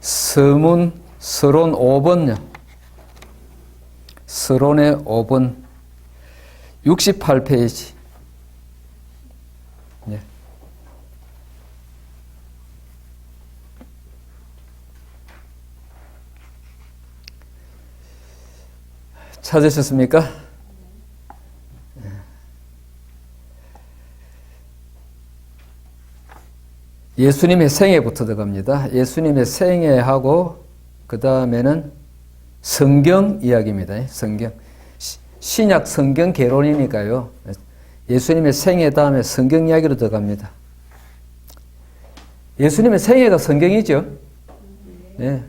서문 서론 5번요. 서론의 5번 68페이지. 네. 찾으셨습니까? 예수님의 생애부터 들어갑니다. 예수님의 생애하고 그 다음에는 성경 이야기입니다. 성경. 신약 성경 개론이니까요. 예수님의 생애 다음에 성경 이야기로 들어갑니다. 예수님의 생애가 성경이죠. 네.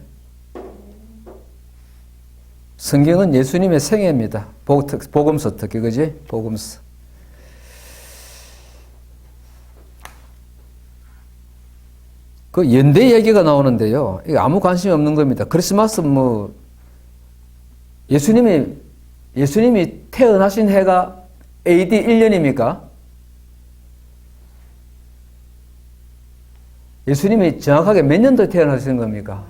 성경은 예수님의 생애입니다. 복음서 특히, 그지? 복음서. 그 연대 얘기가 나오는데요. 이거 아무 관심이 없는 겁니다. 크리스마스 예수님이 태어나신 해가 AD 1년입니까? 예수님이 정확하게 몇 년도에 태어나신 겁니까?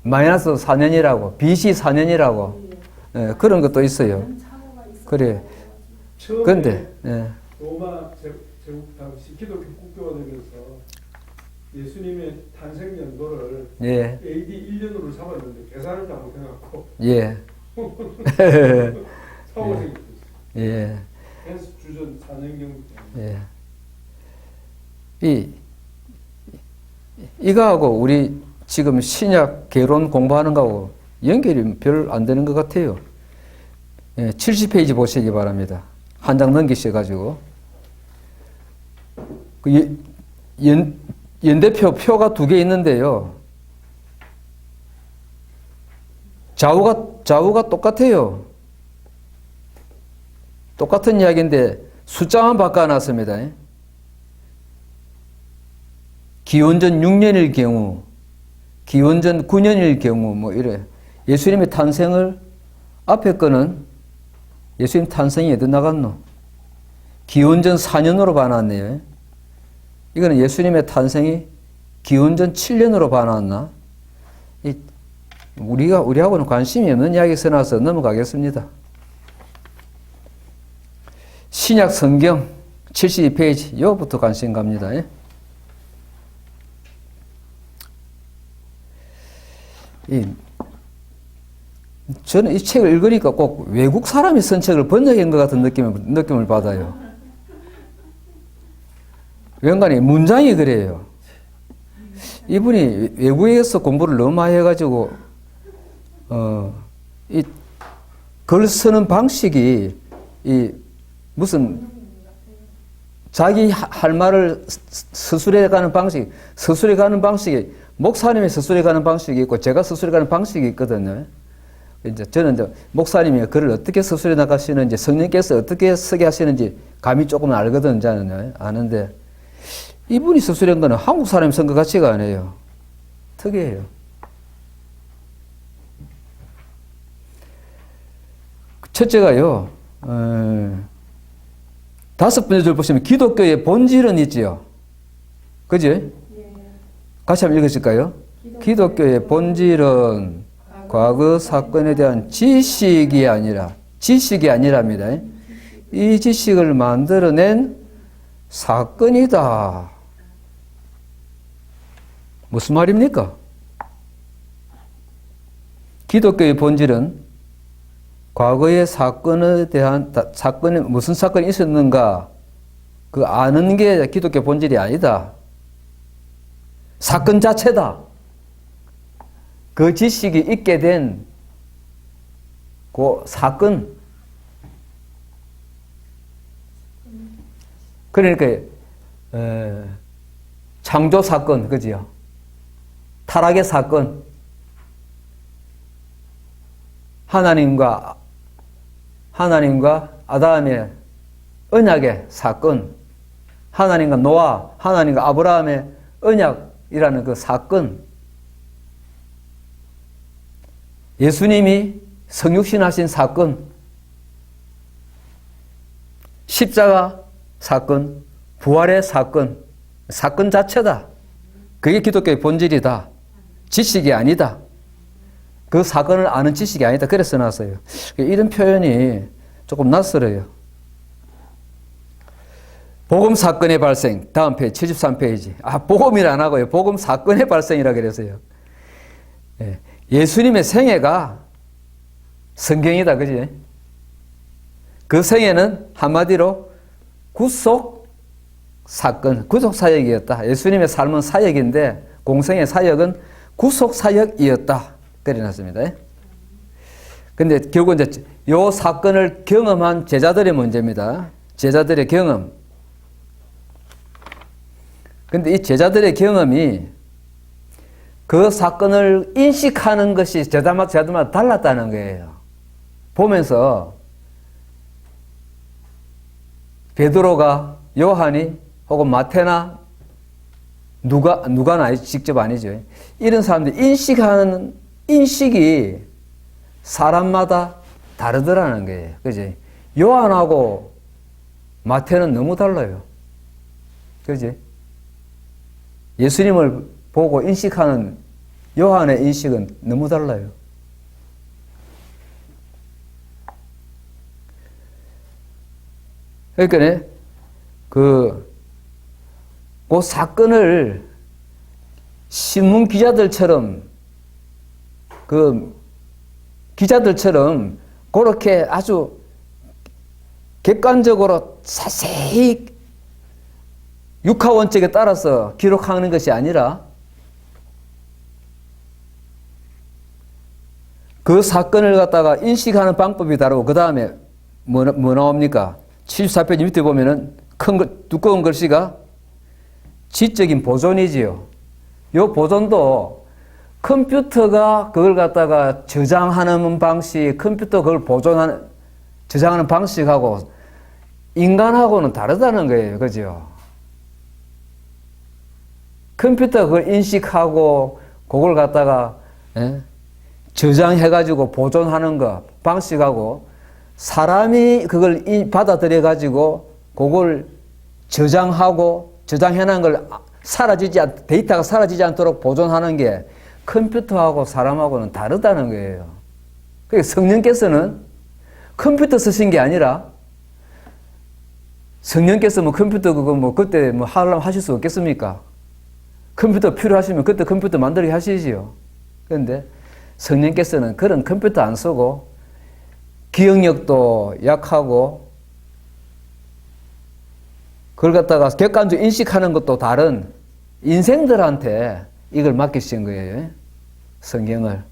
마이너스 4년이라고. BC 4년이라고. 네, 그런 것도 있어요. 그래. 그런데 로마 제국 당시 기독교 국교가 되면서 예수님의 탄생 연도를 AD 1년으로 잡았는데 계산을 잘못해갖고 사고생이 됐어요. 그래서 주전 4년경 때문에. 이거하고 우리 지금 신약 개론 공부하는 거하고 연결이 별 안 되는 것 같아요. 70페이지 보시기 바랍니다. 한 장 넘기셔가지고. 연대표가 두 개 있는데요. 좌우가 똑같아요. 똑같은 이야기인데 숫자만 바꿔놨습니다. 기원전 6년일 경우, 기원전 9년일 경우 이래. 예수님의 탄생을 앞에 거는 예수님 탄생이 어디 나갔노? 기원전 4년으로 봐놨네요. 이거는 예수님의 탄생이 기원전 7년으로 봐놨나? 우리하고는 관심이 없는 이야기 써놔서 넘어가겠습니다. 신약 성경 72페이지, 요부터 관심 갑니다. 저는 이 책을 읽으니까 꼭 외국 사람이 쓴 책을 번역한 것 같은 느낌을 받아요. 왠가니 문장이 그래요. 이분이 외국에서 공부를 너무 많이 해가지고 이 글 쓰는 방식이 무슨 자기 할 말을 서술해 가는 방식이 목사님이 서술해 가는 방식이 있고 제가 서술해 가는 방식이 있거든요. 저는 목사님이 글을 어떻게 서술해 나가시는지 성령께서 어떻게 쓰게 하시는지 감이 조금 알거든요. 저는 아는데 이분이 서술한 거는 한국 사람이 쓴 것 같지가 않아요. 특이해요. 첫째가요, 5번째 줄 보시면 기독교의 본질은 있지요. 그지? 같이 한번 읽으실까요? 기독교의 본질은 과거 사건에 대한 지식이 아니랍니다. 이 지식을 만들어낸 사건이다. 무슨 말입니까? 기독교의 본질은 과거의 사건에 대한 사건에 무슨 사건이 있었는가 그 아는 게 기독교 본질이 아니다. 사건 자체다. 그 지식이 있게 된 그 사건. 그러니까 창조 사건, 그지요? 타락의 사건. 하나님과 아담의 언약의 사건. 하나님과 노아, 하나님과 아브라함의 언약이라는 그 사건. 예수님이 성육신하신 사건. 십자가 사건, 부활의 사건, 사건 자체다. 그게 기독교의 본질이다. 지식이 아니다. 그 사건을 아는 지식이 아니다. 그래서 놨어요. 이런 표현이 조금 낯설어요. 복음 사건의 발생. 다음 페이지, 73페이지. 복음이라 안 하고요. 복음 사건의 발생이라 그랬어요. 예수님의 생애가 성경이다. 그지? 그 생애는 한마디로 구속 사건, 구속 사역이었다. 예수님의 삶은 사역인데 공생의 사역은 구속 사역이었다. 그래 놨습니다. 근데 결국 이제 요 사건을 경험한 제자들의 문제입니다. 제자들의 경험. 근데 이 제자들의 경험이 그 사건을 인식하는 것이 제자마다 달랐다는 거예요. 보면서 베드로가, 요한이 혹은 마태나 누가나 직접 아니죠. 이런 사람들이 인식하는 인식이 사람마다 다르더라는 거예요. 그지? 요한하고 마태는 너무 달라요. 그지? 예수님을 보고 인식하는 요한의 인식은 너무 달라요. 그러니까 그 사건을 신문 기자들처럼 그렇게 아주 객관적으로 자세히 육하원칙에 따라서 기록하는 것이 아니라 그 사건을 갖다가 인식하는 방법이 다르고 그 다음에 뭐 나옵니까? 74페이지 밑에 보면은 두꺼운 글씨가 지적인 보존이지요. 요 보존도 컴퓨터가 그걸 갖다가 저장하는 방식, 컴퓨터 그걸 저장하는 방식하고 인간하고는 다르다는 거예요. 그죠? 컴퓨터 그걸 인식하고 그걸 갖다가 저장해가지고 보존하는 거 방식하고 사람이 그걸 받아들여가지고 그걸 저장해놓은 걸 데이터가 사라지지 않도록 보존하는 게 컴퓨터하고 사람하고는 다르다는 거예요. 그러니까 성령께서는 컴퓨터 쓰신 게 아니라 성령께서 컴퓨터 그거 그때 하려면 하실 수 없겠습니까? 컴퓨터 필요하시면 그때 컴퓨터 만들게 하시지요. 그런데 성령께서는 그런 컴퓨터 안 쓰고 기억력도 약하고 그걸 갖다가 객관적으로 인식하는 것도 다른 인생들한테 이걸 맡기신 거예요. 성경을.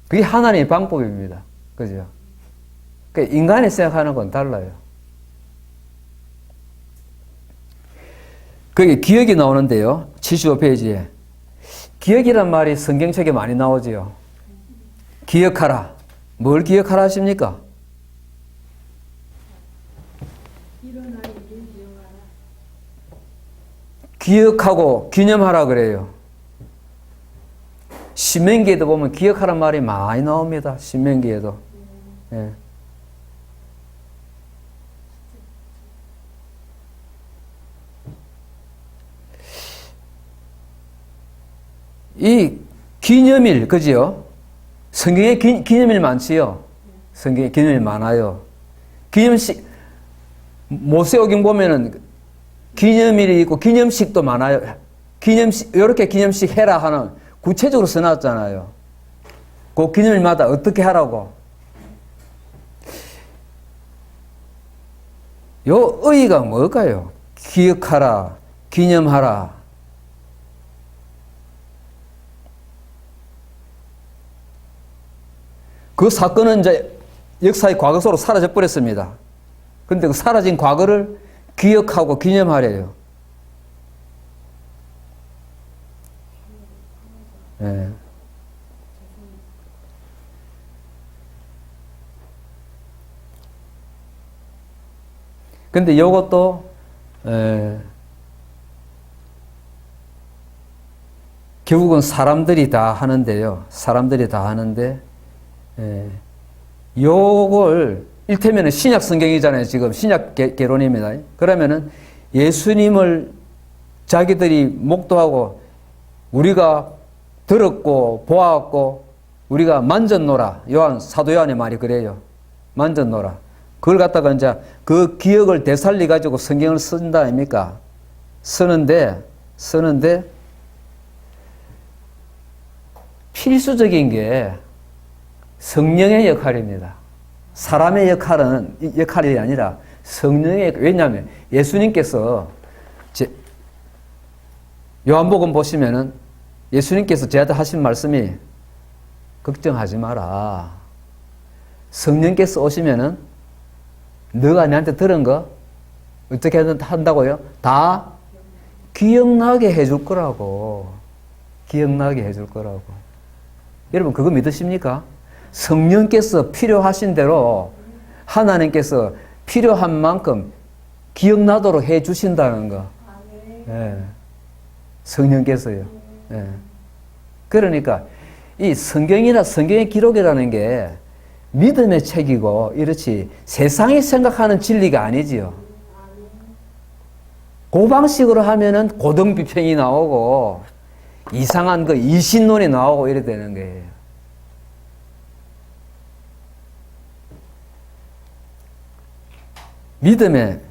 그게 하나님의 방법입니다. 그죠? 그러니까 인간이 생각하는 건 달라요. 거기 기억이 나오는데요. 75페이지에. 기억이란 말이 성경책에 많이 나오지요. 기억하라. 뭘 기억하라 하십니까? 기억하고 기념하라 그래요. 신명기에도 보면 기억하란 말이 많이 나옵니다. 신명기에도. 예. 이 기념일, 그지요? 성경에 기념일 많지요? 성경에 기념일 많아요. 기념식, 모세오경 보면은 기념일이 있고 기념식도 많아요. 이렇게 기념식 해라 하는 구체적으로 써놨잖아요. 그 기념일마다 어떻게 하라고. 요 의의가 뭘까요? 기억하라, 기념하라. 그 사건은 이제 역사의 과거 속으로 사라져 버렸습니다. 그런데 그 사라진 과거를 기억하고 기념하래요. 예. 근데 요것도 결국은 사람들이 다 하는데요. 사람들이 다 하는데 요걸 일테면은 신약 성경이잖아요. 지금 신약 개론입니다. 그러면은 예수님을 자기들이 목도하고 우리가 들었고 보았고 우리가 만졌노라. 사도 요한의 말이 그래요. 만졌노라. 그걸 갖다가 이제 그 기억을 되살리 가지고 성경을 쓴다 아닙니까? 쓰는데 필수적인 게 성령의 역할입니다. 사람의 역할이 아니라 성령의, 왜냐하면 예수님께서 요한복음 보시면은 예수님께서 저한테 하신 말씀이 걱정하지 마라. 성령께서 오시면은 너가 내한테 들은 거 어떻게 한다고요? 다 기억나게 해줄 거라고. 기억나게 해줄 거라고. 여러분 그거 믿으십니까? 성령께서 필요하신 대로 하나님께서 필요한 만큼 기억나도록 해 주신다는 거. 예. 성령께서요. 예. 그러니까 이 성경이나 성경의 기록이라는 게 믿음의 책이고 이렇지 세상이 생각하는 진리가 아니지요. 그 방식으로 하면은 고등비평이 나오고 이상한 그 이신론이 나오고 이래 되는 거예요.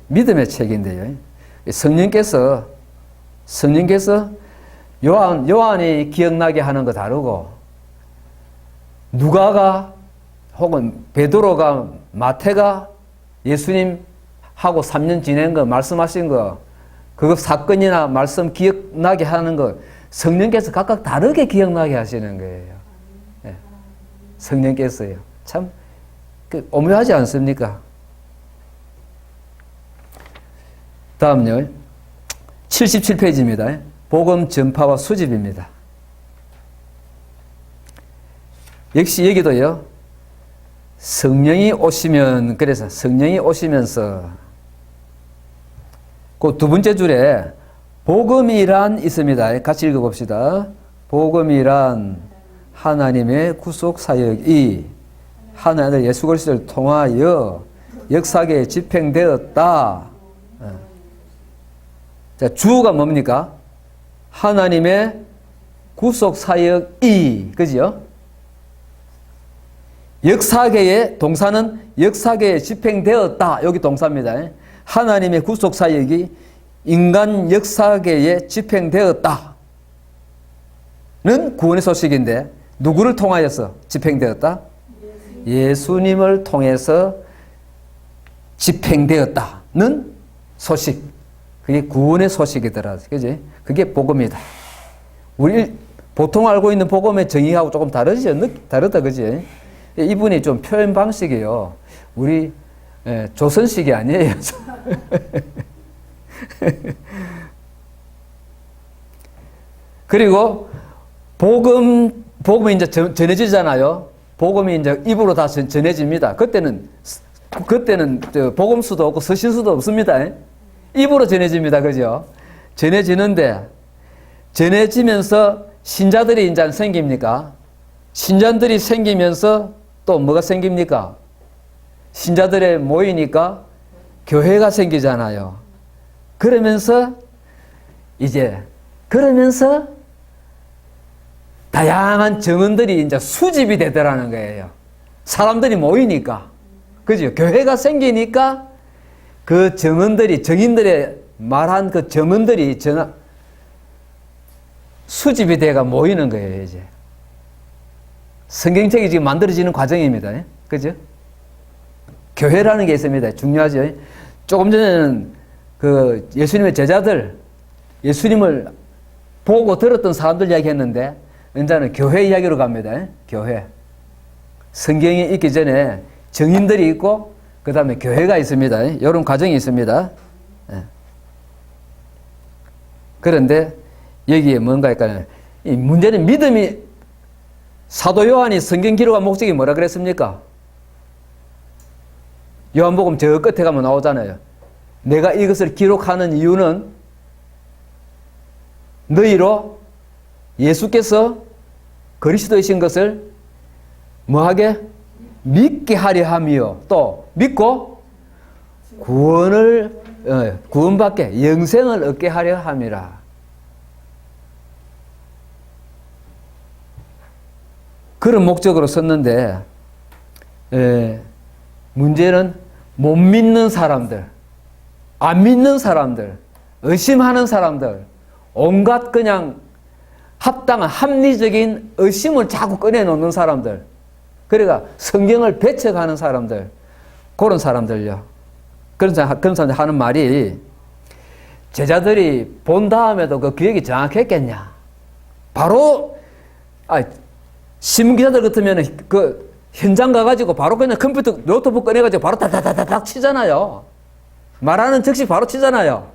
믿음의 책인데요. 성령께서 요한이 기억나게 하는 거 다르고 누가가 혹은 베드로가 마태가 예수님하고 3년 지낸 거 말씀하신 거 그거 사건이나 말씀 기억나게 하는 거 성령께서 각각 다르게 기억나게 하시는 거예요. 네. 성령께서요. 참 오묘하지 않습니까? 다음요. 77페이지입니다. 복음 전파와 수집입니다. 역시 여기도요. 성령이 오시면 그래서 성령이 오시면서 그 두 번째 줄에 복음이란 있습니다. 같이 읽어봅시다. 복음이란 하나님의 구속 사역이 하나님 예수 그리스도를 통하여 역사계에 집행되었다. 자, 주어가 뭡니까? 하나님의 구속 사역이, 그죠? 역사계에, 동사는 역사계에 집행되었다. 여기 동사입니다. 하나님의 구속 사역이 인간 역사계에 집행되었다. 는 구원의 소식인데, 누구를 통하여서 집행되었다? 예수님을 통해서 집행되었다는 소식. 그게 구원의 소식이더라. 그지? 그게 복음이다. 우리 보통 알고 있는 복음의 정의하고 조금 다르죠? 다르다. 그지? 이분이 좀 표현 방식이요. 우리 조선식이 아니에요. 그리고 복음이 이제 전해지잖아요. 복음이 이제 입으로 다 전해집니다. 그때는 복음수도 없고 서신수도 없습니다. 입으로 전해집니다. 그죠? 전해지는데, 전해지면서 신자들이 이제 생깁니까? 신자들이 생기면서 또 뭐가 생깁니까? 신자들의 모이니까 교회가 생기잖아요. 그러면서 다양한 정언들이 이제 수집이 되더라는 거예요. 사람들이 모이니까. 그죠? 교회가 생기니까 그 정인들의 말한 그 정언들이 수집이 돼가 모이는 거예요, 이제. 성경책이 지금 만들어지는 과정입니다. 그죠? 교회라는 게 있습니다. 중요하죠. 조금 전에는 그 예수님의 제자들, 예수님을 보고 들었던 사람들 이야기 했는데, 이제는 교회 이야기로 갑니다. 교회. 성경이 있기 전에 정인들이 있고, 그 다음에 교회가 있습니다. 이런 과정이 있습니다. 그런데 여기에 뭔가 할까요? 이 문제는 믿음이, 사도 요한이 성경 기록한 목적이 뭐라 그랬습니까? 요한복음 저 끝에 가면 나오잖아요. 내가 이것을 기록하는 이유는 너희로 예수께서 그리스도이신 것을 뭐하게? 믿게 하려 하며 또 믿고 구원받게 영생을 얻게 하려 함이라. 그런 목적으로 썼는데 문제는 못 믿는 사람들, 안 믿는 사람들, 의심하는 사람들, 온갖 그냥 합당한 합리적인 의심을 자꾸 꺼내놓는 사람들, 그러니까 성경을 배척하는 사람들, 그런 사람들요. 그런 사람들 하는 말이, 제자들이 본 다음에도 그 기억이 정확했겠냐? 바로 신문기자들 같으면 그 현장 가가지고 바로 그냥 컴퓨터 노트북 꺼내가지고 바로 다다다닥 치잖아요. 말하는 즉시 바로 치잖아요.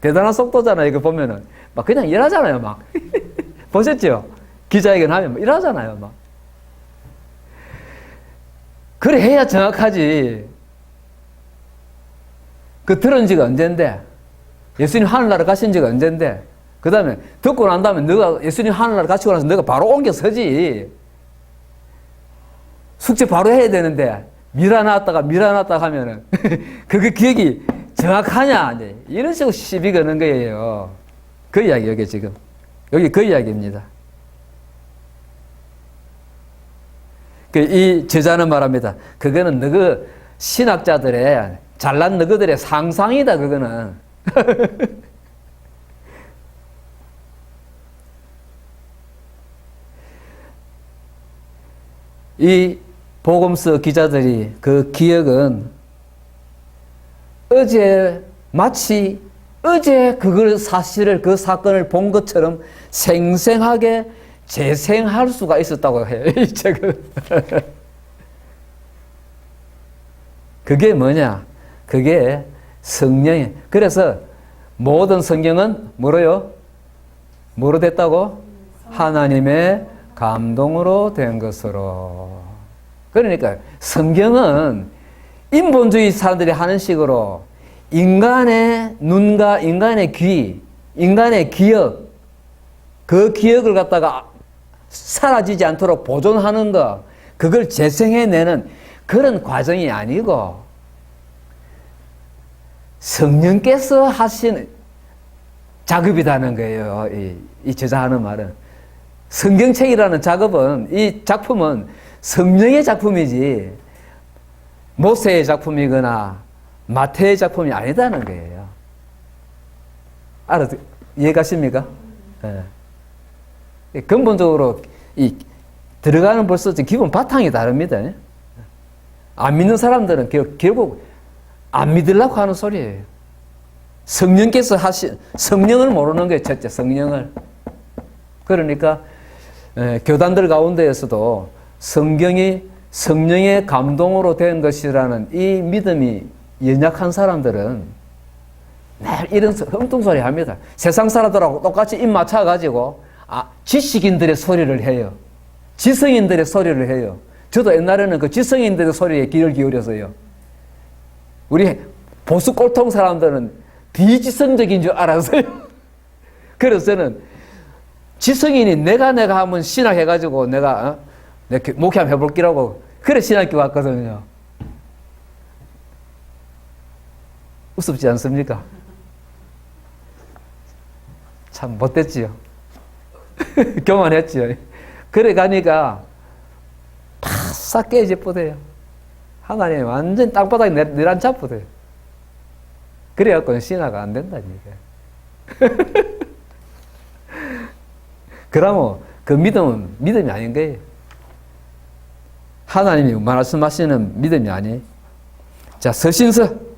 대단한 속도잖아요. 이거 보면은 막 그냥 일하잖아요. 막 보셨죠? 기자회견 하면 막 일하잖아요. 막 그래 해야 정확하지. 그 들은 지가 언젠데, 예수님 하늘나라 가신 지가 언젠데, 그 다음에 듣고 난 다음에 너가 예수님 하늘나라 가시고 나서 너가 바로 옮겨 서지. 숙제 바로 해야 되는데 밀어놨다가 하면은 그게 기억이 정확하냐, 이런 식으로 시비 거는 거예요. 그 이야기, 여기 지금 여기 그 이야기입니다. 이 제자는 말합니다. 그거는 너그 신학자들의 잘난 너희들의 상상이다. 그거는 이 복음서 기자들이 그 기억은 마치 어제 그걸 사실을, 그 사건을 본 것처럼 생생하게 재생할 수가 있었다고 해요. 이 책은. 그게 뭐냐? 그게 성령이. 그래서 모든 성경은 뭐로요? 뭐로 됐다고? 하나님의 감동으로 된 것으로. 그러니까 성경은 인본주의 사람들이 하는 식으로 인간의 눈과 인간의 귀, 인간의 기억, 그 기억을 갖다가 사라지지 않도록 보존하는 것, 그걸 재생해내는 그런 과정이 아니고 성령께서 하신 작업이라는 거예요. 이 제자하는 말은. 성경책이라는 작업은, 이 작품은 성령의 작품이지 모세의 작품이거나 마태의 작품이 아니다는 거예요. 이해가십니까? 네. 근본적으로 들어가는 벌써 기본 바탕이 다릅니다. 안 믿는 사람들은 결국 안 믿으려고 하는 소리예요. 성령께서 성령을 모르는 거예요. 첫째, 성령을. 그러니까 교단들 가운데에서도 성령의 감동으로 된 것이라는 이 믿음이 연약한 사람들은 늘 이런 엉뚱소리 합니다. 세상 사람들하고 똑같이 입 맞춰가지고 지식인들의 소리를 해요. 지성인들의 소리를 해요. 저도 옛날에는 그 지성인들의 소리에 귀를 기울여서요. 우리 보수 꼴통 사람들은 비지성적인 줄 알았어요. 그래서 저는 지성인이 내가 한번 신학해가지고 내가 목회 한번 해볼기라고 그래 신학교 왔거든요. 우습지 않습니까? 참 못됐지요. 교만했지요. 그래 가니까 팍 깨져버려요. 하나님 완전 땅바닥에 내란잡버려요. 그래갖고 신화가 안 된다니까. 그러면 그 믿음은 믿음이 아닌 거예요. 하나님이 말씀하시는 믿음이 아니에요. 자, 서신서.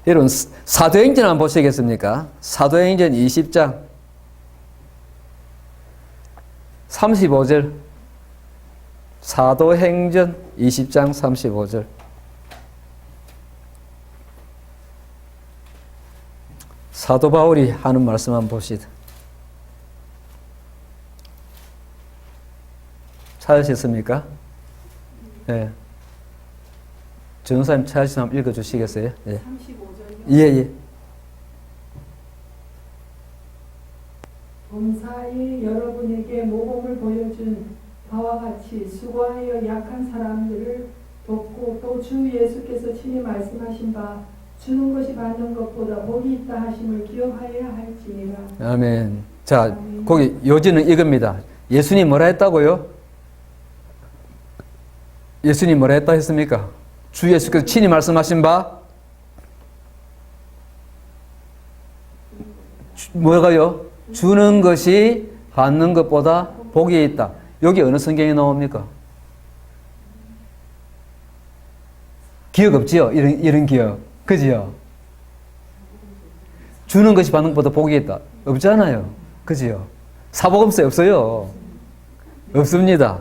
여러분, 사도행전 한번 보시겠습니까? 사도행전 20장 35절. 사도행전 20장 35절. 사도 바울이 하는 말씀 한번 봅시다. 찾으셨습니까? 네. 전사님 찾으시면 한번 읽어주시겠어요? 네. 35절이요? 예. 범사에 여러분에게 모범을 보여준 바와 같이 수고하여 약한 사람들을 돕고 또 주 예수께서 친히 말씀하신 바 주는 것이 받는 것보다 복이 있다 하심을 기억하여야 할지니라. 아멘. 자, 거기 요지는 이겁니다. 예수님 뭐라 했다고요? 예수님 뭐라 했다 했습니까? 주 예수께서 친히 말씀하신 바 뭐가요? 주는 것이 받는 것보다 복이 있다. 여기 어느 성경에 나옵니까? 기억 없지요? 이런 기억. 그지요? 주는 것이 받는 것보다 복이 있다. 없잖아요. 그지요? 사복음서에 없어요. 없습니다.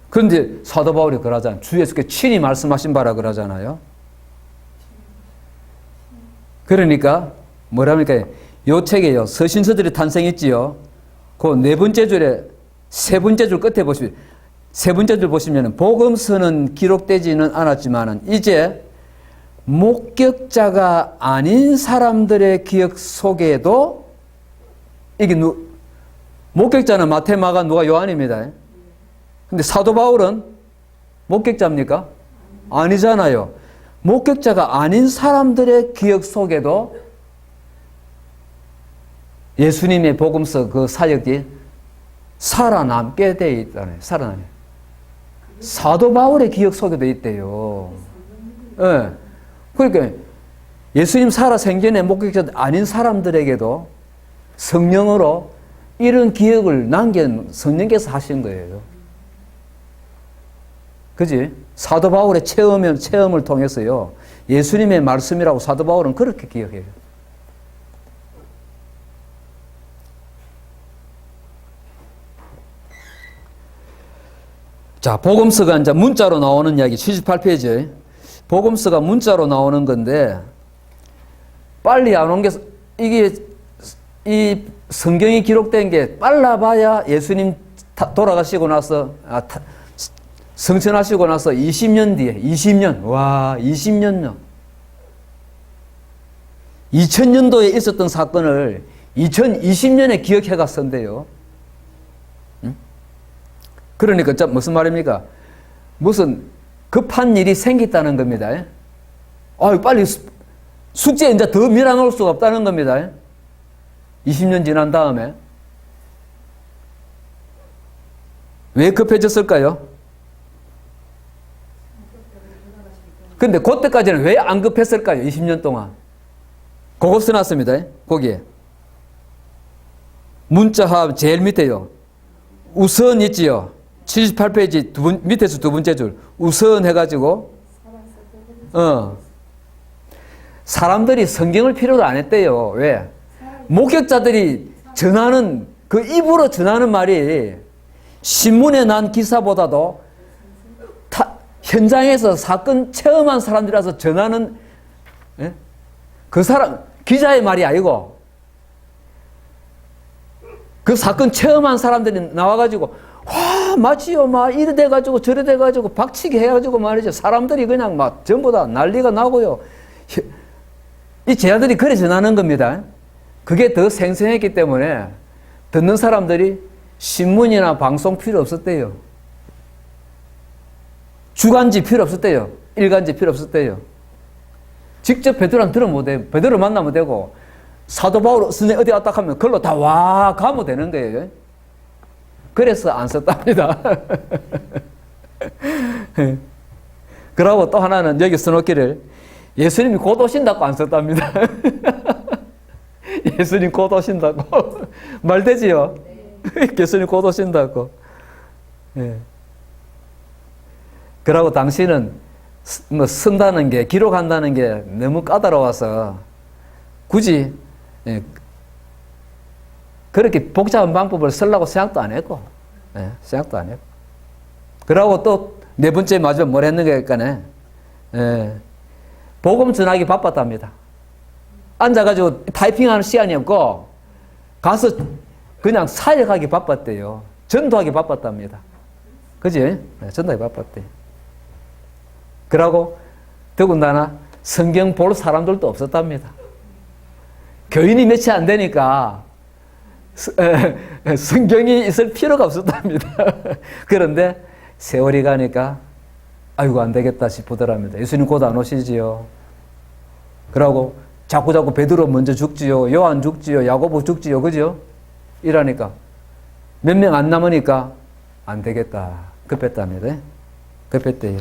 그런데 사도 바울이 그러잖아요. 주 예수께서 친히 말씀하신 바라 그러잖아요. 그러니까 뭐랍니까? 요 책에요. 서신서들이 탄생했지요. 그 네 번째 줄에 세 번째 줄 끝에 보시면 세 번째 줄 보시면 복음서는 기록되지는 않았지만은 이제 목격자가 아닌 사람들의 기억 속에도 이게 목격자는 마태, 마가, 누가, 요한입니다. 근데 사도 바울은 목격자입니까? 아니잖아요. 목격자가 아닌 사람들의 기억 속에도 예수님의 복음서 그 사역이 살아남게 돼 있다네. 살아남게. 사도 바울의 기억 속에도 있대요. 예. 그러니까 예수님 살아 생전에 목격자 아닌 사람들에게도 성령으로 이런 기억을 남긴 성령께서 하신 거예요. 그지? 사도 바울의 체험을 통해서요. 예수님의 말씀이라고 사도 바울은 그렇게 기억해요. 자, 복음서가 이제 문자로 나오는 이야기 78페이지. 복음서가 문자로 나오는 건데 빨리 안 온 게 이게 이 성경이 기록된 게 빨라봐야 예수님 돌아가시고 나서 성천하시고 나서 20년 뒤에 20년 와 20년요 2000년도에 있었던 사건을 2020년에 기억해가 쓴대요. 그러니까 무슨 말입니까? 무슨 급한 일이 생겼다는 겁니다. 빨리 숙제에 이제 더 밀어넣을 수가 없다는 겁니다. 20년 지난 다음에. 왜 급해졌을까요? 근데 그때까지는 왜 안 급했을까요? 20년 동안. 그거 써놨습니다. 거기에. 문자합 제일 밑에요. 우선 있지요. 78페이지 밑에서 두 번째 줄. 우선 해가지고 사람들이 성경을 필요로 안 했대요. 왜? 목격자들이 전하는 그 입으로 전하는 말이 신문에 난 기사보다도 현장에서 사건 체험한 사람들이라서 전하는 그 사람 기자의 말이 아니고 그 사건 체험한 사람들이 나와가지고 와 맞지요 막 이래 돼가지고 저래 돼가지고 박치기 해가지고 말이죠. 사람들이 그냥 막 전부 다 난리가 나고요. 이 제자들이 그래 전하는 겁니다. 그게 더 생생했기 때문에 듣는 사람들이 신문이나 방송 필요 없었대요. 주간지 필요 없었대요. 일간지 필요 없었대요. 직접 베드로한테 들으면 못해요. 베드로 만나면 되고 사도 바울 선생님 어디 왔다 하면 그걸로 다 와 가면 되는 거예요. 그래서 안 썼답니다. 그러고 또 하나는 여기 써놓기를 예수님이 곧 오신다고 안 썼답니다. 예수님 곧 오신다고 말 되지요? 예수님 곧 오신다고. 예. 그러고 당신은 뭐 쓴다는 게 기록한다는 게 너무 까다로워서 굳이 그렇게 복잡한 방법을 쓰려고 생각도 안 했고, 생각도 안 했고. 그러고 또 네 번째 마지막 뭘 했는가 복음 전하기 바빴답니다. 앉아가지고 타이핑하는 시간이 없고 가서 그냥 사역하기 바빴대요. 전도하기 바빴답니다. 그지? 전도하기 바빴대. 그러고 더군다나 성경 볼 사람들도 없었답니다. 교인이 몇이 안 되니까 성경이 있을 필요가 없었답니다. 그런데 세월이 가니까 아이고 안 되겠다 싶더랍니다. 예수님 곧 안 오시지요. 그러고 자꾸 베드로 먼저 죽지요. 요한 죽지요. 야고보 죽지요. 그죠? 이러니까 몇 명 안 남으니까 안 되겠다. 급했답니다. 급했대요.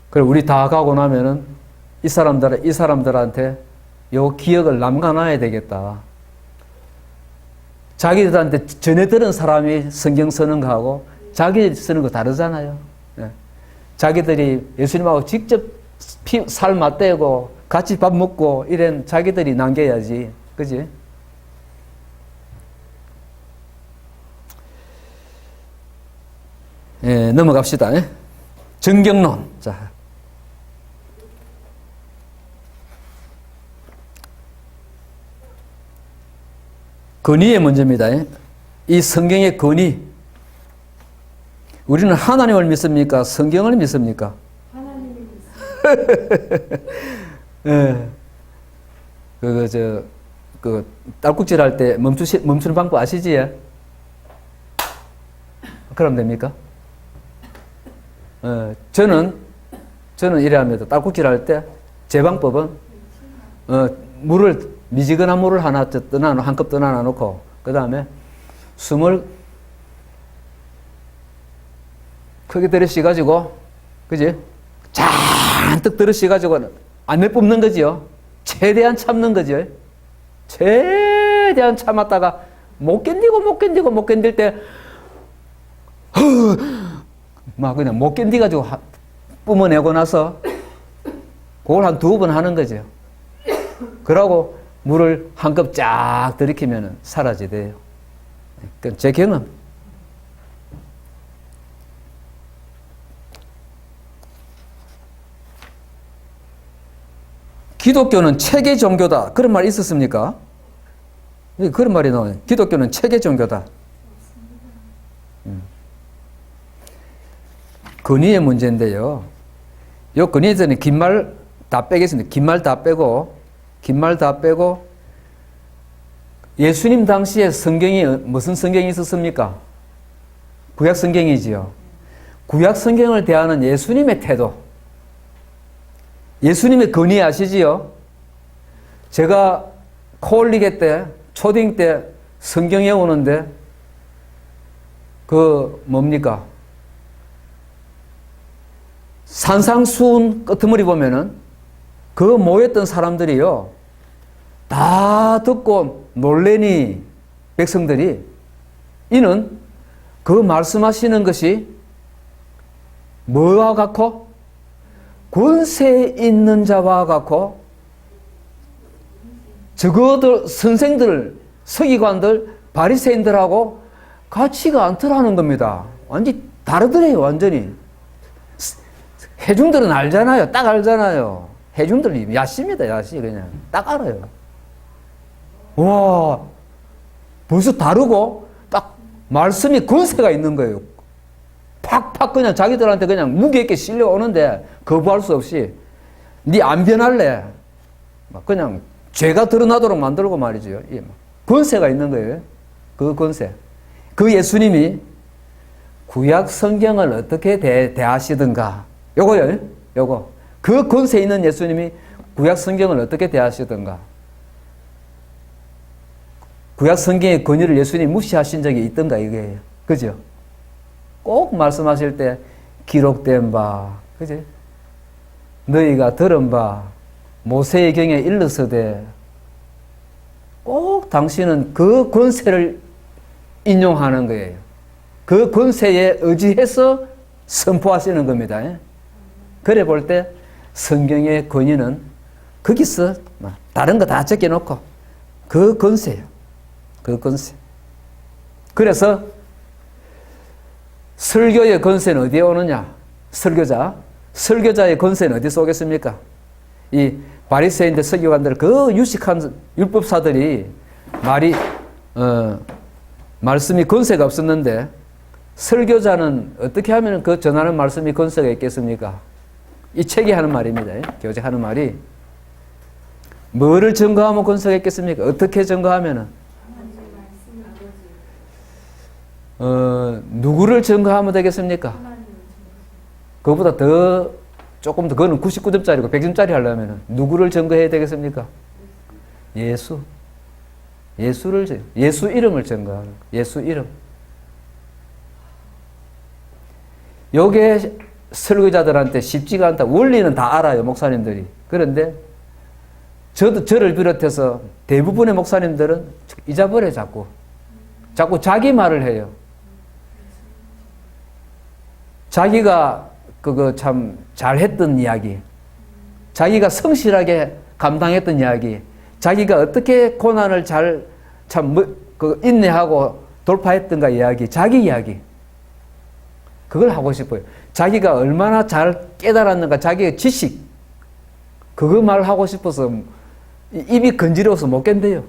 그리고 우리 다 가고 나면은 이 사람들한테 요 기억을 남겨놔야 되겠다. 자기들한테 전해 들은 사람이 성경 쓰는 거하고 자기 쓰는 거 다르잖아요. 예. 자기들이 예수님하고 직접 살 맞대고 같이 밥 먹고 이런 자기들이 남겨야지. 그지? 예, 넘어갑시다. 예. 정경론. 자. 권위의 문제입니다. 이 성경의 권위. 우리는 하나님을 믿습니까? 성경을 믿습니까? 하나님을 믿습니다. 예. 딸꾹질 할 때 멈추는 방법 아시지? 그럼 됩니까? 저는 이래 합니다. 딸꾹질 할 때 제 방법은, 미지근한 물을 한 컵 떠나 놓고, 그 다음에 숨을 크게 들이쉬가지고, 그지? 잔뜩 들이쉬가지고 안 내뿜는 거지요. 최대한 참는 거죠. 최대한 참았다가 못 견딜 때, 막 그냥 못 견디가지고 뿜어내고 나서 그걸 한 2번 하는 거죠. 그러고 물을 한 컵 쫙 들이키면 사라지대요. 그건 제 경험. 기독교는 체계 종교다. 그런 말 있었습니까? 그런 말이 나와요. 기독교는 체계 종교다. 권위의 문제인데요. 요 권위에 저는 긴 말 다 빼겠습니다. 긴 말 다 빼고 예수님 당시에 성경이 무슨 성경이 있었습니까? 구약 성경이지요. 구약 성경을 대하는 예수님의 태도. 예수님의 권위 아시지요? 제가 코올리게 때, 초딩 때 성경에 오는데 뭡니까? 산상수훈 끄트머리 보면은 그 모였던 사람들이요. 다 듣고 놀래니 백성들이 이는 그 말씀하시는 것이 뭐와 같고 권세 있는 자와 같고 저거들 선생들 서기관들 바리새인들하고 같이가 않더라는 겁니다. 완전히 다르더래요. 완전히. 회중들은 알잖아요. 딱 알잖아요. 회중들은 야시입니다. 야시 그냥 딱 알아요. 와 벌써 다르고 딱 말씀이 권세가 있는 거예요. 팍팍 그냥 자기들한테 그냥 무게 있게 실려오는데 거부할 수 없이 네 안 변할래. 그냥 죄가 드러나도록 만들고 말이죠. 권세가 있는 거예요. 그 권세. 그 예수님이 구약 성경을 어떻게 대하시든가 요거요. 요거. 그 권세 있는 예수님이 구약 성경을 어떻게 대하시든가. 구약 성경의 권위를 예수님이 무시하신 적이 있던가 이거예요. 그죠? 꼭 말씀하실 때 기록된 바, 그지? 너희가 들은 바, 모세의 경에 일러서되 꼭 당신은 그 권세를 인용하는 거예요. 그 권세에 의지해서 선포하시는 겁니다. 그래 볼 때 성경의 권위는 거기서 다른 거 다 제껴놓고 그 권세예요. 그 권세. 그래서 설교의 권세는 어디에 오느냐? 설교자의 권세는 어디서 오겠습니까? 이 바리새인들, 서기관들, 그 유식한 율법사들이 말씀이 권세가 없었는데 설교자는 어떻게 하면 그 전하는 말씀이 권세가 있겠습니까? 이 책이 하는 말입니다. 교재하는 말이 뭐를 증거하면 권세가 있겠습니까? 어떻게 증거하면은 누구를 증거하면 되겠습니까? 그것보다 더 조금 더, 그거는 99점짜리고 100점짜리 하려면 누구를 증거해야 되겠습니까? 예수. 예수 이름을 증거하는 거예요. 예수 이름. 요게 설교자들한테 쉽지가 않다. 원리는 다 알아요, 목사님들이. 그런데 저를 비롯해서 대부분의 목사님들은 잊어버려요, 자꾸. 자꾸 자기 말을 해요. 자기가 그거 참 잘했던 이야기, 자기가 성실하게 감당했던 이야기, 자기가 어떻게 고난을 인내하고 돌파했던가 이야기, 자기 이야기. 그걸 하고 싶어요. 자기가 얼마나 잘 깨달았는가, 자기의 지식. 그거 말하고 싶어서 입이 건지러워서 못 견뎌요.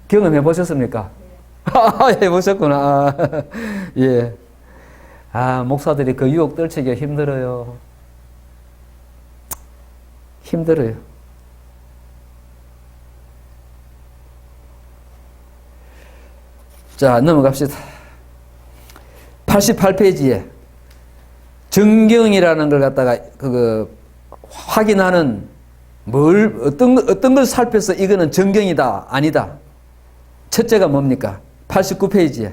경험해 보셨습니까? 해보셨구나. 예. 목사들이 그 유혹 떨치기가 힘들어요. 힘들어요. 자, 넘어갑시다. 88페이지에 정경이라는 걸 갖다가 확인하는 어떤 걸 살펴서 이거는 정경이다, 아니다. 첫째가 뭡니까? 89페이지에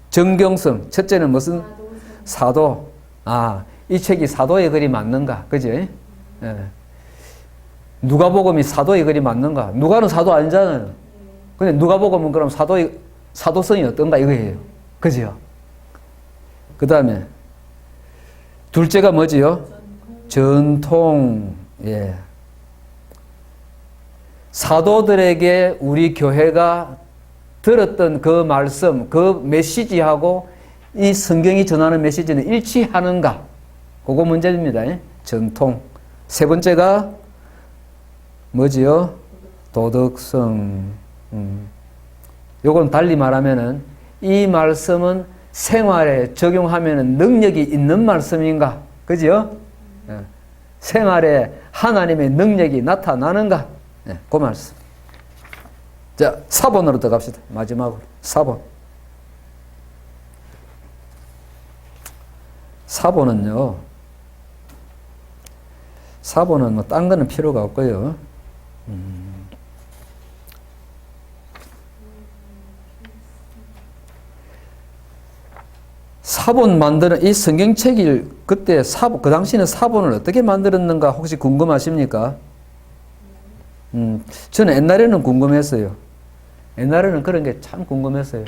정경성. 첫째는 무슨? 사도. 이 책이 사도의 글이 맞는가? 그죠? 예. 누가복음이 사도의 글이 맞는가? 누가는 사도 아니잖아요. 근데 누가복음은 그럼 사도성이 어떤가 이거예요. 그죠? 그 다음에 둘째가 뭐지요? 전통. 예. 사도들에게 우리 교회가 들었던 그 말씀, 그 메시지하고 이 성경이 전하는 메시지는 일치하는가? 그거 문제입니다. 예? 전통. 세 번째가 뭐지요? 도덕성. 요건 달리 말하면은 이 말씀은 생활에 적용하면은 능력이 있는 말씀인가? 그죠? 예. 생활에 하나님의 능력이 나타나는가? 예, 그 말씀. 자, 4번으로 들어갑시다. 마지막으로. 4번. 4번은요. 4번은 뭐 딴 거는 필요가 없고요. 4번 만드는 이 성경책을 그때 그 당시에는 4번을 어떻게 만들었는가 혹시 궁금하십니까? 저는 옛날에는 궁금했어요. 옛날에는 그런 게 참 궁금했어요.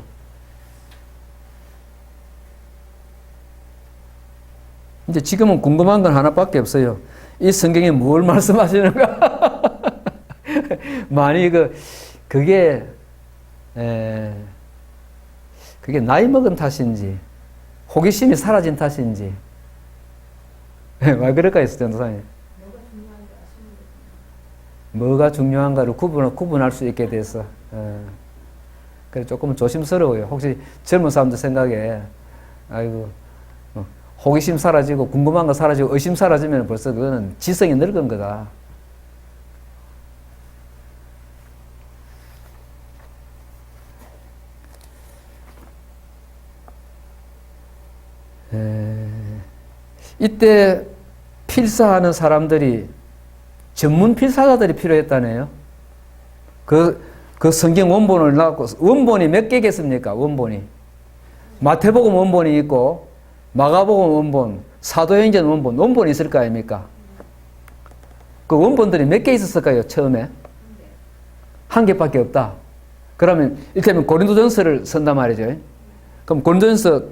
이제 지금은 궁금한 건 하나밖에 없어요. 이 성경에 뭘 말씀하시는가? 많이 그게 나이 먹은 탓인지, 호기심이 사라진 탓인지, 왜 그럴까요, 전도사님? 뭐가 중요한가를 구분할 수 있게 돼서. 그래, 조금 조심스러워요. 혹시 젊은 사람들 생각에, 아이고, 호기심 사라지고, 궁금한 거 사라지고, 의심 사라지면 벌써 그거는 지성이 늙은 거다. 이때 필사하는 사람들이 전문 필사자들이 필요했다네요. 그 성경 원본을 낳고, 원본이 몇 개겠습니까? 원본이. 마태복음 원본이 있고, 마가복음 원본, 사도행전 원본이 있을 거 아닙니까? 그 원본들이 몇 개 있었을까요, 처음에? 한 개밖에 없다. 그러면, 이를테면 고린도전서를 쓴단 말이죠. 그럼 고린도전서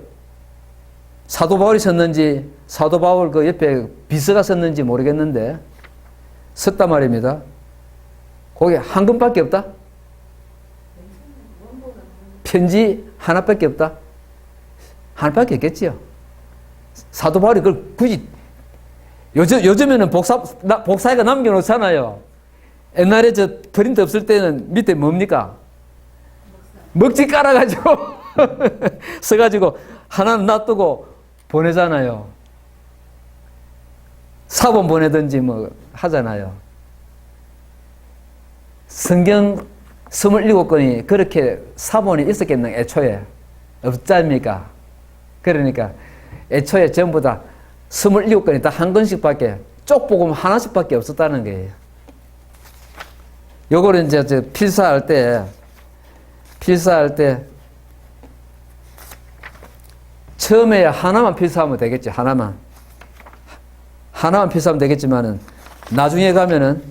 사도 바울이 썼는지, 사도 바울 그 옆에 비서가 썼는지 모르겠는데, 썼단 말입니다. 거기 한 권밖에 없다? 편지 하나밖에 없다? 하나밖에 없겠지요. 사도 바울이 그걸 굳이, 요즘에는 복사해가 남겨놓잖아요. 옛날에 프린트 없을 때는 밑에 뭡니까? 먹지 깔아가지고, 써가지고, 하나는 놔두고 보내잖아요. 사본 보내든지 뭐 하잖아요. 성경 27권이 그렇게 사본이 있었겠나, 애초에. 없지 않습니까? 그러니까 애초에 전부 다 27권이 딱 한 권씩밖에, 쪽복음 하나씩밖에 없었다는 거예요. 요거를 이제 필사할 때 처음에 하나만 필사하면 되겠지. 하나만 필사하면 되겠지만은 나중에 가면은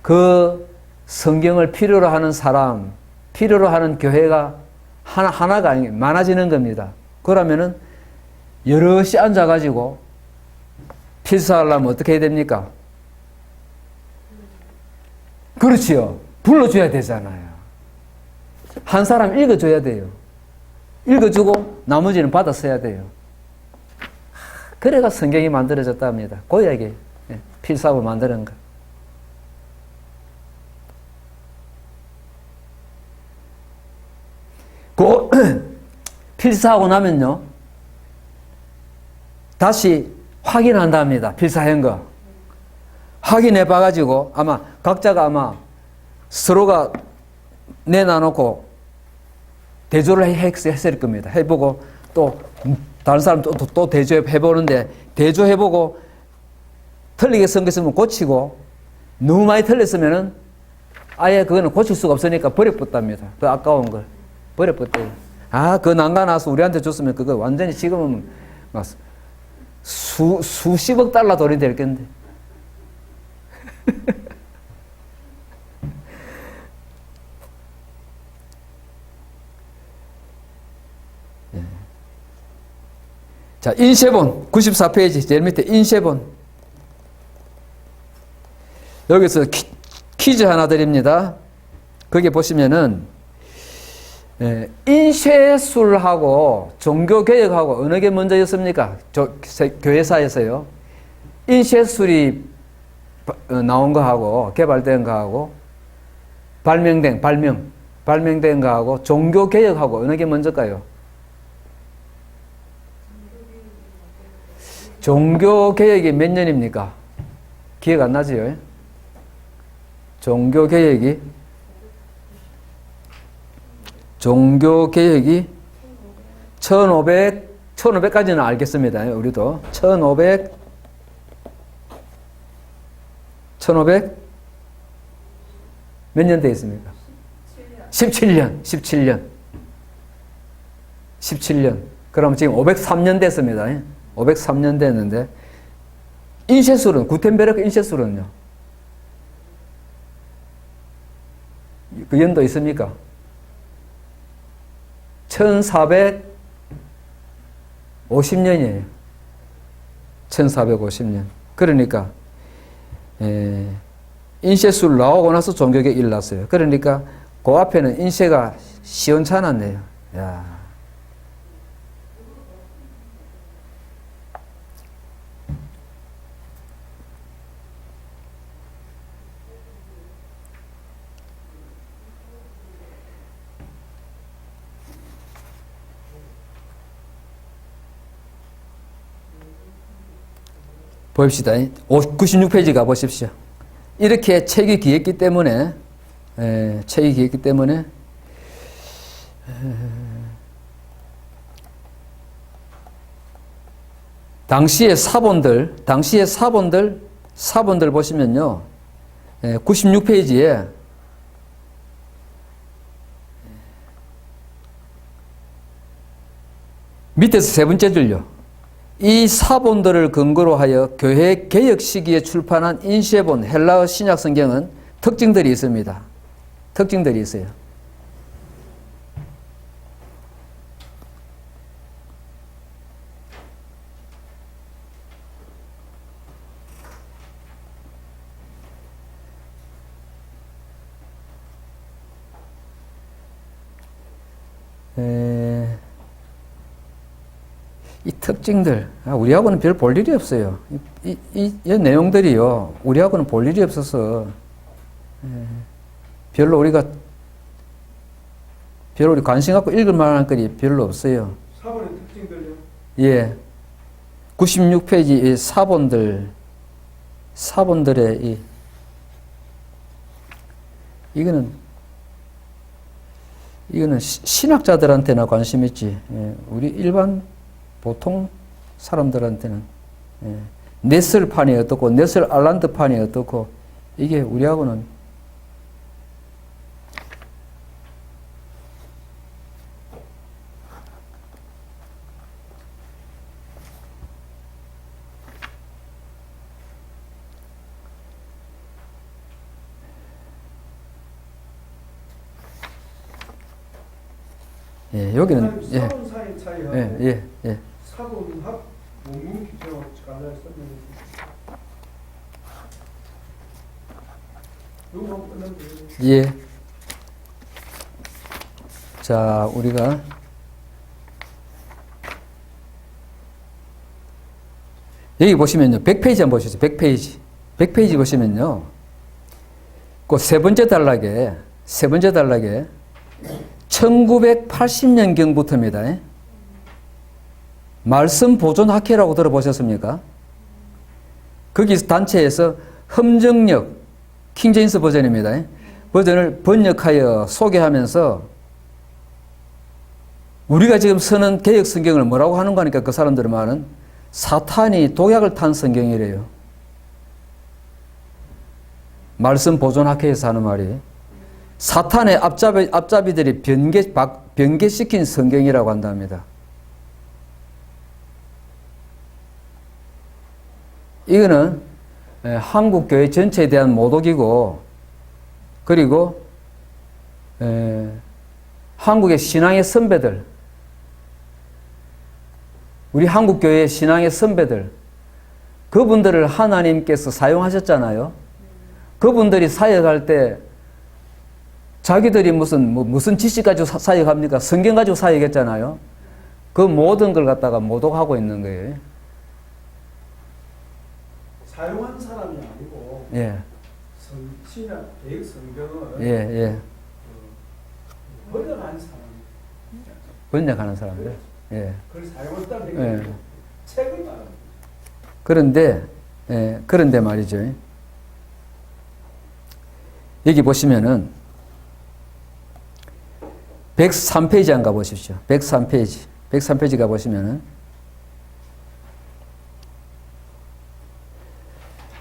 그 성경을 필요로 하는 사람, 필요로 하는 교회가 하나가 아니고 많아지는 겁니다. 그러면은 여럿이 앉아가지고 필사하려면 어떻게 해야 됩니까? 그렇지요. 불러줘야 되잖아요. 한 사람 읽어줘야 돼요. 읽어주고 나머지는 받아 써야 돼요. 그래가 성경이 만들어졌답니다. 고약이 필사하고 만드는 거. 그 필사하고 나면요, 다시 확인한답니다. 필사한 거 확인해 봐가지고 아마 각자가 아마 서로가 내놔놓고 대조를 했을 겁니다. 해보고 또 다른 사람 또 대조해보는데, 대조해보고 틀리게 쓴 거 있으면 고치고, 너무 많이 틀렸으면은 아예 그거는 고칠 수가 없으니까 버려버렸답니다. 그 아까운 걸 버려버렸대요. 아, 그거 난가나서 우리한테 줬으면 그거 완전히 지금은 막 수십억 달러 돈이 될 건데. 자, 인쇄본 94페이지 제일 밑에 인쇄본. 여기서 퀴즈 하나 드립니다. 거기 보시면은 인쇄술하고 종교개혁하고 어느 게 먼저였습니까? 교회사에서요. 인쇄술이 나온 거하고 개발된 거하고 발명된 거하고 종교개혁하고 어느 게 먼저일까요? 종교개혁이 몇 년입니까? 기억 안 나지요? 종교개혁이 1500까지는 알겠습니다. 우리도 1500 몇 년 돼 있습니까? 17년. 그럼 지금 503년 됐습니다. 503년 됐는데, 인쇄술은, 구텐베르크 인쇄술은요? 그 연도 있습니까? 1450년이에요. 1450년. 그러니까, 인쇄술 나오고 나서 종교개혁이 일어났어요. 그러니까, 그 앞에는 인쇄가 시원찮았네요. 야. 봅시다. 96페이지 가보십시오. 이렇게 책이 기했기 때문에, 당시의 사본들 보시면요, 96페이지에 밑에서 세 번째 줄요. 이 사본들을 근거로 하여 교회 개혁 시기에 출판한 인쇄본 헬라어 신약 성경은 특징들이 있습니다. 특징들이 있어요. 이 특징들, 우리하고는 별 볼 일이 없어요. 이 내용들이요, 우리하고는 볼 일이 없어서, 별로 우리 관심 갖고 읽을 만한 글이 별로 없어요. 사본의 특징들요? 예. 96페이지 이 사본들의 이거는 신학자들한테나 관심 있지. 우리 일반 보통 사람들한테는. 예. 넷슬판이 어떻고 넷슬 알란드판이 어떻고 이게 우리하고는 예, 여기는 예, 사본사의 차이하고 예, 예, 예. 사본학 원문 규정하고 간단히 설명해 주세요. 이거 하고 끝나면 돼요. 예. 자, 우리가 여기 보시면요. 100페이지 한번 보시죠. 100페이지. 100페이지 보시면요. 그 세 번째 단락에 1980년경부터입니다. 말씀 보존 학회라고 들어보셨습니까? 거기 단체에서 험정력 킹제임스 버전입니다. 버전을 번역하여 소개하면서 우리가 지금 쓰는 개역 성경을 뭐라고 하는 거니까 그 사람들의 말은 사탄이 독약을 탄 성경이래요. 말씀 보존 학회에서 하는 말이 사탄의 앞잡이들이 변개시킨 성경이라고 한답니다. 이거는 한국 교회 전체에 대한 모독이고, 그리고 한국의 신앙의 선배들, 우리 한국 교회의 신앙의 선배들, 그분들을 하나님께서 사용하셨잖아요. 그분들이 사역할 때 자기들이 무슨 지식 가지고 사역합니까? 성경 가지고 사역했잖아요. 그 모든 걸 갖다가 모독하고 있는 거예요. 사용한 사람이 아니고 예, 신약 개혁 성경을 예, 예. 번역한 사람, 번역하는 사람들. 예. 그걸 사용했다는 예. 얘기는 책을 말합니다. 그런데 말이죠. 여기 보시면은 103페이지 한 가보십시오. 103페이지. 103페이지 가보시면은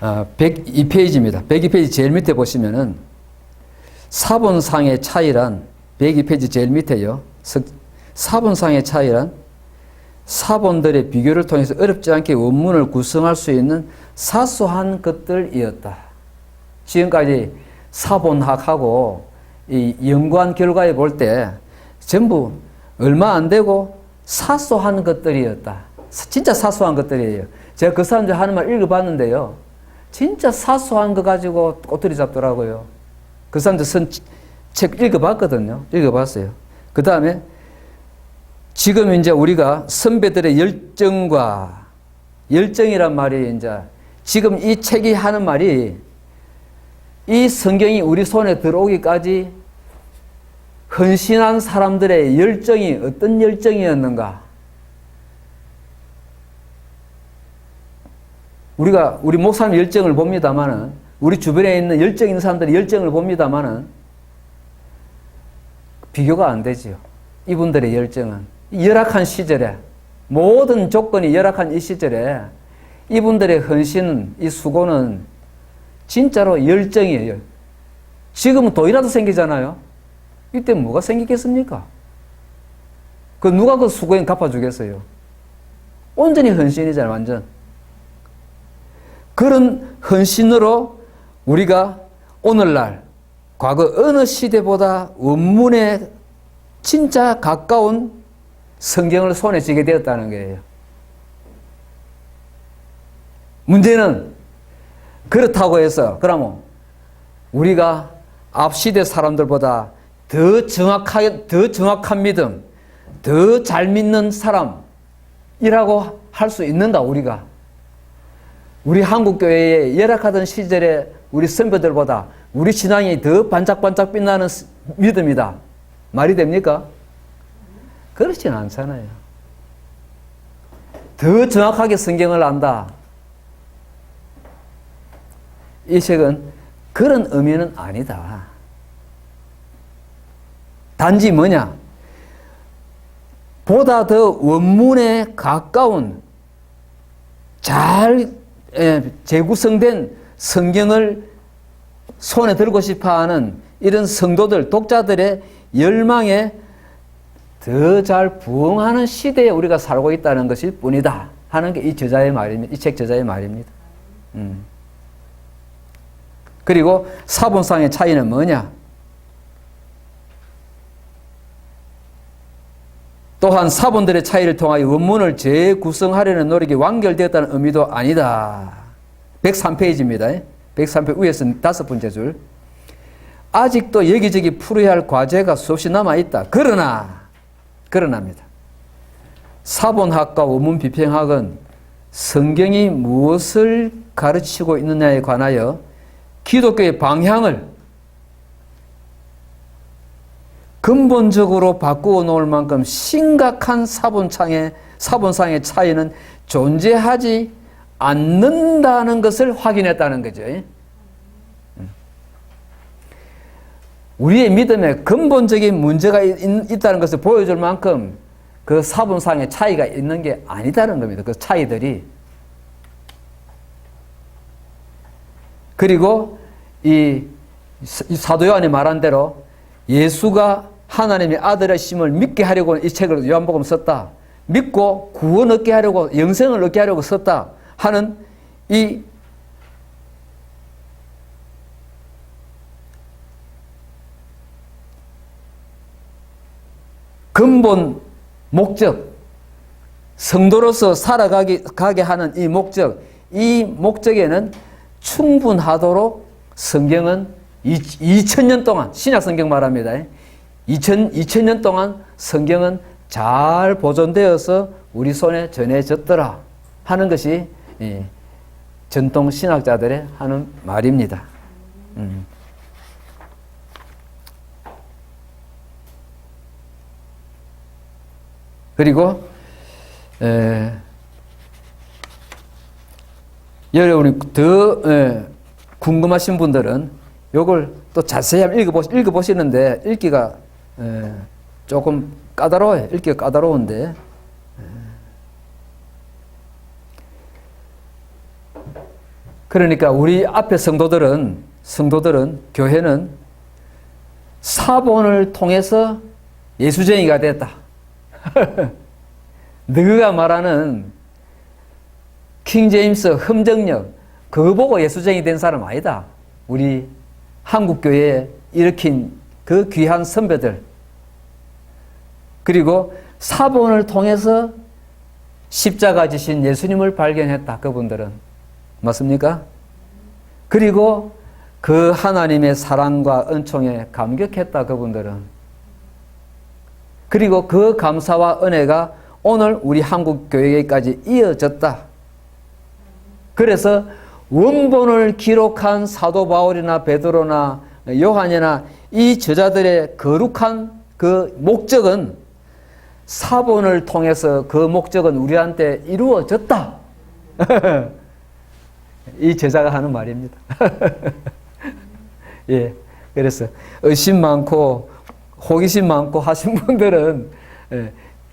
102페이지입니다. 102페이지 제일 밑에 보시면은 사본상의 차이란 102페이지 제일 밑에요. 사본상의 차이란 사본들의 비교를 통해서 어렵지 않게 원문을 구성할 수 있는 사소한 것들이었다. 지금까지 사본학하고 이 연구한 결과에 볼 때 전부 얼마 안 되고 사소한 것들이었다. 진짜 사소한 것들이에요. 제가 그 사람들 하는 말 읽어봤는데요. 진짜 사소한 거 가지고 꼬투리 잡더라고요. 그 사람들 쓴 책 읽어봤거든요. 읽어봤어요. 그 다음에 지금 이제 우리가 선배들의 열정이란 말이 이제 지금 이 책이 하는 말이 이 성경이 우리 손에 들어오기까지 헌신한 사람들의 열정이 어떤 열정이었는가? 우리가 우리 목사님 열정을 봅니다만은, 우리 주변에 있는 열정 있는 사람들의 열정을 봅니다만은 비교가 안 되지요. 이분들의 열정은 열악한 시절에, 모든 조건이 열악한 이 시절에 이분들의 헌신, 이 수고는 진짜로 열정이에요. 지금은 돈이라도 생기잖아요. 이때 뭐가 생기겠습니까? 누가 그 수고엔 갚아주겠어요? 온전히 헌신이잖아요, 완전. 그런 헌신으로 우리가 오늘날 과거 어느 시대보다 원문에 진짜 가까운 성경을 손에 쥐게 되었다는 거예요. 문제는 그렇다고 해서 그러면 우리가 앞 시대 사람들보다 더 정확한 믿음, 더 잘 믿는 사람이라고 할 수 있는가, 우리가? 우리 한국교회에 열악하던 시절에 우리 선배들보다 우리 신앙이 더 반짝반짝 빛나는 믿음이다. 말이 됩니까? 그렇진 않잖아요. 더 정확하게 성경을 안다. 이 책은 그런 의미는 아니다. 단지 뭐냐? 보다 더 원문에 가까운 잘 재구성된 성경을 손에 들고 싶어하는 이런 성도들, 독자들의 열망에 더 잘 부응하는 시대에 우리가 살고 있다는 것일 뿐이다 하는 게 이 저자의 말입니다. 이 책 저자의 말입니다. 그리고 사본상의 차이는 뭐냐? 또한 사본들의 차이를 통하여 원문을 재구성하려는 노력이 완결되었다는 의미도 아니다. 103페이지입니다. 103페이지 위에서 5번째 줄. 아직도 여기저기 풀어야 할 과제가 수없이 남아있다. 그러나입니다. 사본학과 원문 비평학은 성경이 무엇을 가르치고 있느냐에 관하여 기독교의 방향을 근본적으로 바꾸어 놓을 만큼 심각한 사본상의 차이는 존재하지 않는다는 것을 확인했다는 거죠. 우리의 믿음에 근본적인 문제가 있다는 것을 보여줄 만큼 그 사본상의 차이가 있는 게 아니다는 겁니다. 그 차이들이. 그리고 이 사도 요한이 말한 대로 예수가 하나님의 아들이심을 믿게 하려고 이 책을 요한복음 썼다. 믿고 구원 얻게 하려고, 영생을 얻게 하려고 썼다 하는 이 근본 목적, 성도로서 살아가게 하는 이 목적에는 충분하도록 성경은 2000년 동안, 신약 성경 말합니다. 2000년 동안 성경은 잘 보존되어서 우리 손에 전해졌더라 하는 것이 전통 신학자들의 하는 말입니다. 그리고 여러분이 더 궁금하신 분들은 이걸 또 자세히 한번 읽어보시는데 읽기가 조금 까다로워요. 읽기가 까다로운데 그러니까 우리 앞에 성도들은 교회는 사본을 통해서 예수쟁이가 됐다. 너가 말하는 킹제임스 흠정력 그거 보고 예수쟁이 된 사람 아니다. 우리 한국교회에 일으킨 그 귀한 선배들, 그리고 사본을 통해서 십자가 지신 예수님을 발견했다. 그분들은 맞습니까? 그리고 그 하나님의 사랑과 은총에 감격했다. 그분들은. 그리고 그 감사와 은혜가 오늘 우리 한국교회까지 이어졌다. 그래서 원본을 기록한 사도 바울이나 베드로나 요한이나 이 저자들의 거룩한 그 목적은 사본을 통해서 그 목적은 우리한테 이루어졌다. 이 저자가 하는 말입니다. 예, 그래서 의심 많고 호기심 많고 하신 분들은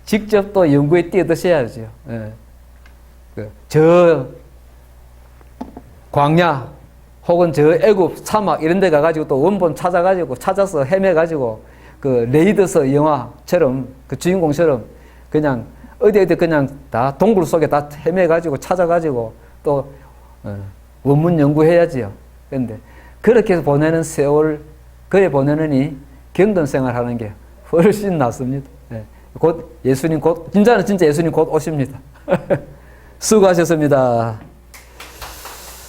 직접 또 연구에 뛰어드셔야죠. 저 광야 혹은 저 애굽 사막 이런 데 가가지고 또 원본 찾아서 헤매가지고 그 레이더서 영화처럼 그 주인공처럼 그냥 어디 그냥 다 동굴 속에 다 헤매가지고 찾아가지고 또 원문 연구해야지요. 그런데 그렇게 보내는 세월 그래 보내느니 경건 생활하는 게 훨씬 낫습니다. 곧 예수님 진짜 예수님 곧 오십니다. 수고하셨습니다.